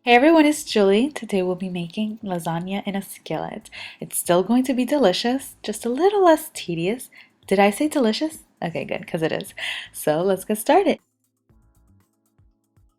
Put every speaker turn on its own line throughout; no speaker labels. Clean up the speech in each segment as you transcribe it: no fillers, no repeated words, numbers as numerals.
Hey everyone, it's Julie. Today we'll be making lasagna in a skillet. It's still going to be delicious, just a little less tedious. Did I say delicious? Okay, good, because it is. So let's get started.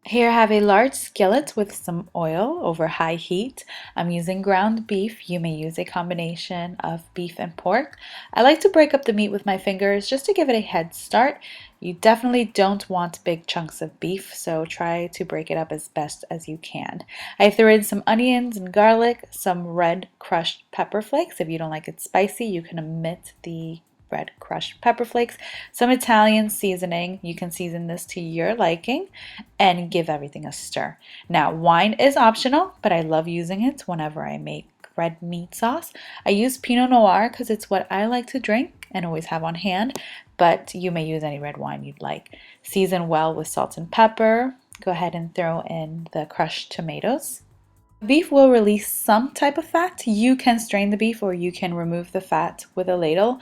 Here I have a large skillet with some oil over high heat. I'm using ground beef. You may use a combination of beef and pork. I like to break up the meat with my fingers just to give it a head start. You definitely don't want big chunks of beef, so try to break it up as best as you can. I threw in some onions and garlic, some red crushed pepper flakes. If you don't like it spicy, you can omit the red crushed pepper flakes, some Italian seasoning. You can season this to your liking and give everything a stir. Now, wine is optional, but I love using it whenever I make red meat sauce. I use Pinot Noir because it's what I like to drink and always have on hand, but you may use any red wine you'd like. Season well with salt and pepper. Go ahead and throw in the crushed tomatoes. Beef will release some type of fat. You can strain the beef or you can remove the fat with a ladle.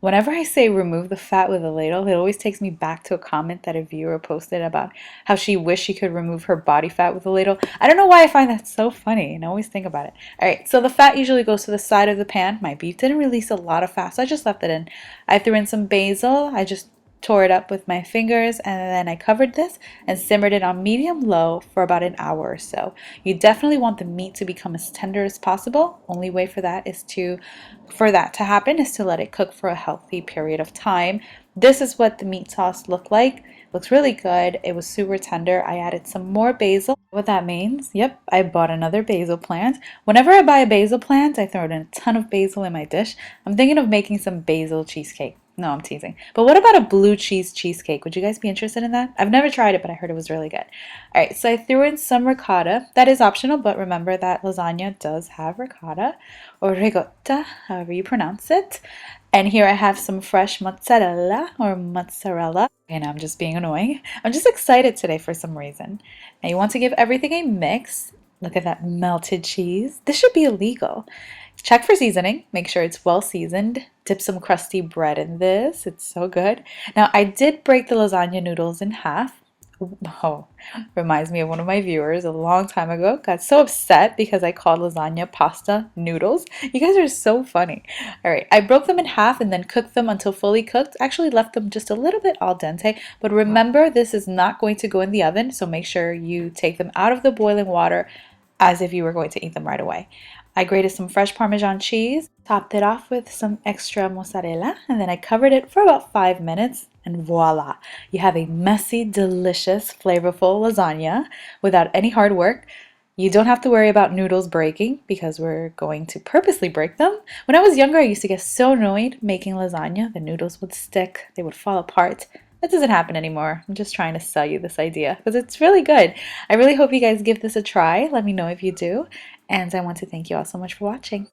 Whenever I say remove the fat with a ladle, it always takes me back to a comment that a viewer posted about how she wished she could remove her body fat with a ladle. I don't know why I find that so funny, and I always think about it. All right, so the fat usually goes to the side of the pan. My beef didn't release a lot of fat, so I just left it in. I threw in some basil. I just tore it up with my fingers, and then I covered this and simmered it on medium low for about an hour or so. You definitely want the meat to become as tender as possible. Only way for that to happen is to let it cook for a healthy period of time. This is what the meat sauce looked like. Looks really good. It was super tender. I added some more basil. What that means, yep, I bought another basil plant. Whenever I buy a basil plant, I throw in a ton of basil in my dish. I'm thinking of making some basil cheesecake. No, I'm teasing. But what about a blue cheese cheesecake? Would you guys be interested in that? I've never tried it, but I heard it was really good. All right, so I threw in some ricotta. That is optional, but remember that lasagna does have ricotta or ricotta, however you pronounce it. And here I have some fresh mozzarella or mozzarella. And I'm just being annoying. I'm just excited today for some reason. Now you want to give everything a mix. Look at that melted cheese. This should be illegal. Check for seasoning. Make sure it's well seasoned. Dip some crusty bread in this. It's so good. Now, I did break the lasagna noodles in half. Oh, reminds me of one of my viewers a long time ago. Got so upset because I called lasagna pasta noodles. You guys are so funny. All right, I broke them in half and then cooked them until fully cooked. Actually left them just a little bit al dente, but remember this is not going to go in the oven, so make sure you take them out of the boiling water as if you were going to eat them right away. I grated some fresh Parmesan cheese, topped it off with some extra mozzarella, and then I covered it for about 5 minutes, and voila! You have a messy, delicious, flavorful lasagna without any hard work. You don't have to worry about noodles breaking because we're going to purposely break them. When I was younger, I used to get so annoyed making lasagna. The noodles would stick, they would fall apart. That doesn't happen anymore. I'm just trying to sell you this idea because it's really good. I really hope you guys give this a try. Let me know if you do. And I want to thank you all so much for watching.